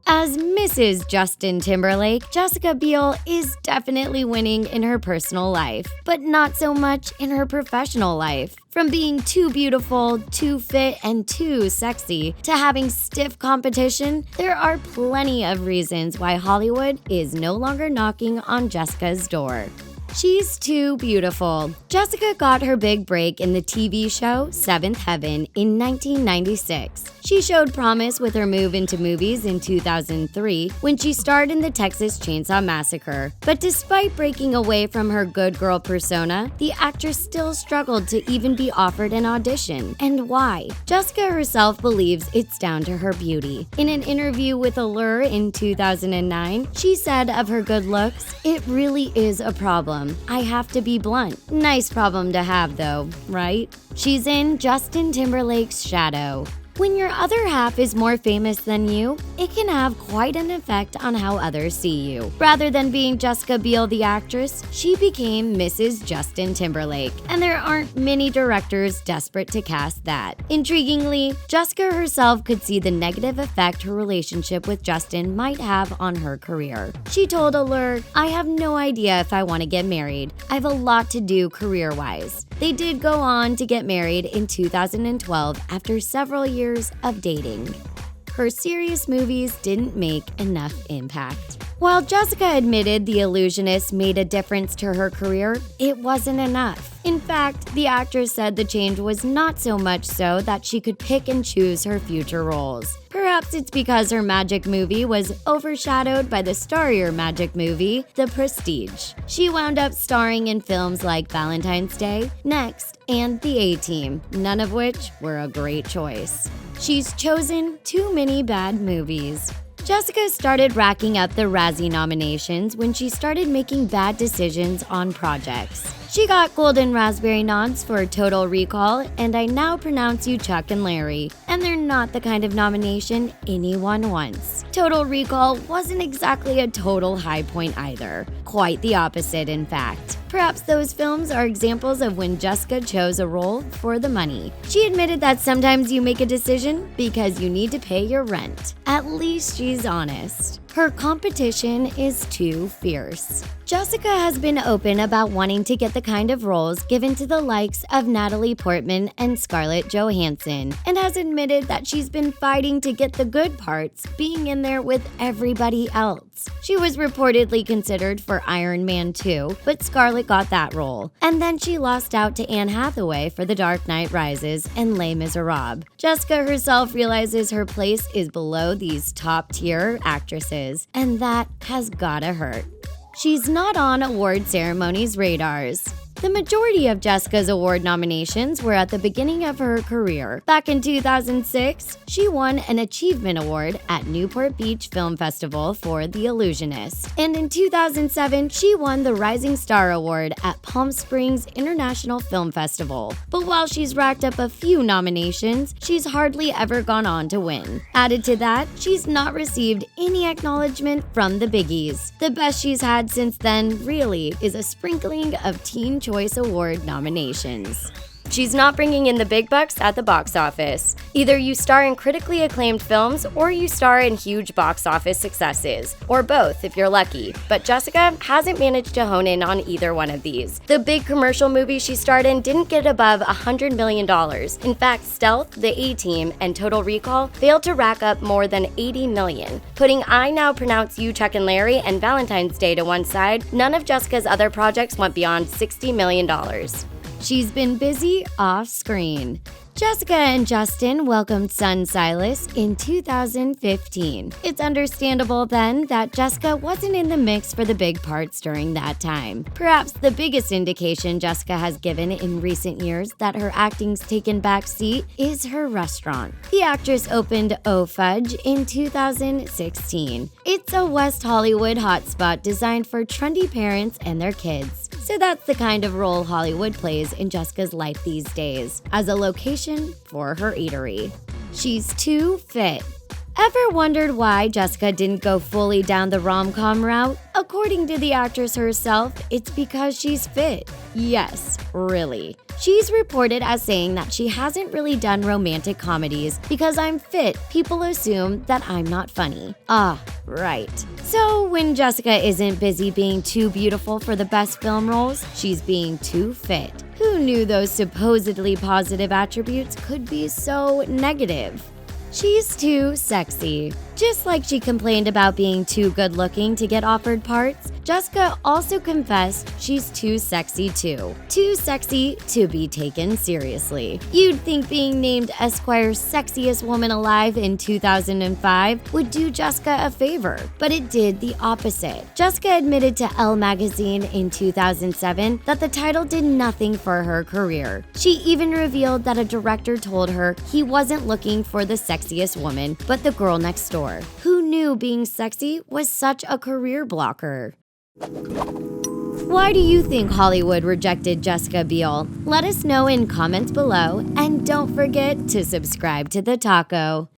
As Mrs. Justin Timberlake, Jessica Biel is definitely winning in her personal life, but not so much in her professional life. From being too beautiful, too fit, and too sexy to having stiff competition, there are plenty of reasons why Hollywood is no longer knocking on Jessica's door. She's too beautiful. Jessica got her big break in the TV show Seventh Heaven in 1996. She showed promise with her move into movies in 2003 when she starred in the Texas Chainsaw Massacre. But despite breaking away from her good girl persona, the actress still struggled to even be offered an audition. And why? Jessica herself believes it's down to her beauty. In an interview with Allure in 2009, she said of her good looks, "It really is a problem. I have to be blunt." Nice problem to have though, right? She's in Justin Timberlake's shadow. When your other half is more famous than you, it can have quite an effect on how others see you. Rather than being Jessica Biel the actress, she became Mrs. Justin Timberlake, and there aren't many directors desperate to cast that. Intriguingly, Jessica herself could see the negative effect her relationship with Justin might have on her career. She told Allure, "I have no idea if I want to get married. I have a lot to do career-wise." They did go on to get married in 2012 after several years of dating. Her serious movies didn't make enough impact. While Jessica admitted The Illusionist made a difference to her career, it wasn't enough. In fact, the actress said the change was not so much so that she could pick and choose her future roles. Perhaps it's because her magic movie was overshadowed by the starrier magic movie, The Prestige. She wound up starring in films like Valentine's Day, Next, and The A-Team, none of which were a great choice. She's chosen too many bad movies. Jessica started racking up the Razzie nominations when she started making bad decisions on projects. She got Golden Raspberry nods for Total Recall and I Now Pronounce You Chuck and Larry, and they're not the kind of nomination anyone wants. Total Recall wasn't exactly a total high point either. Quite the opposite, in fact. Perhaps those films are examples of when Jessica chose a role for the money. She admitted that sometimes you make a decision because you need to pay your rent. At least she's honest. Her competition is too fierce. Jessica has been open about wanting to get the kind of roles given to the likes of Natalie Portman and Scarlett Johansson, and has admitted that she's been fighting to get the good parts, being in there with everybody else. She was reportedly considered for Iron Man 2, but Scarlett got that role. And then she lost out to Anne Hathaway for The Dark Knight Rises and Les Miserables. Jessica herself realizes her place is below these top-tier actresses, and that has gotta hurt. She's not on award ceremonies' radars. The majority of Jessica's award nominations were at the beginning of her career. Back in 2006, she won an Achievement Award at Newport Beach Film Festival for The Illusionist. And in 2007, she won the Rising Star Award at Palm Springs International Film Festival. But while she's racked up a few nominations, she's hardly ever gone on to win. Added to that, she's not received any acknowledgement from the biggies. The best she's had since then, really, is a sprinkling of Teen Choice Award nominations. She's not bringing in the big bucks at the box office. Either you star in critically acclaimed films or you star in huge box office successes, or both if you're lucky. But Jessica hasn't managed to hone in on either one of these. The big commercial movie she starred in didn't get above $100 million. In fact, Stealth, The A-Team, and Total Recall failed to rack up more than $80 million. Putting I Now Pronounce You Chuck and Larry and Valentine's Day to one side, none of Jessica's other projects went beyond $60 million. She's been busy off-screen. Jessica and Justin welcomed son Silas in 2015. It's understandable then that Jessica wasn't in the mix for the big parts during that time. Perhaps the biggest indication Jessica has given in recent years that her acting's taken back seat is her restaurant. The actress opened Oh Fudge in 2016. It's a West Hollywood hotspot designed for trendy parents and their kids. So that's the kind of role Hollywood plays in Jessica's life these days, as a location for her eatery. She's too fit. Ever wondered why Jessica didn't go fully down the rom-com route? According to the actress herself, it's because she's fit. Yes, really. She's reported as saying that she hasn't really done romantic comedies because I'm fit. People assume that I'm not funny. Ah, right. So when Jessica isn't busy being too beautiful for the best film roles, she's being too fit. Who knew those supposedly positive attributes could be so negative? She's too sexy. Just like she complained about being too good-looking to get offered parts, Jessica also confessed she's too sexy too. Too sexy to be taken seriously. You'd think being named Esquire's sexiest woman alive in 2005 would do Jessica a favor, but it did the opposite. Jessica admitted to Elle magazine in 2007 that the title did nothing for her career. She even revealed that a director told her he wasn't looking for the sexiest woman, but the girl next door. Who knew being sexy was such a career blocker? Why do you think Hollywood rejected Jessica Biel? Let us know in comments below, and don't forget to subscribe to The Taco.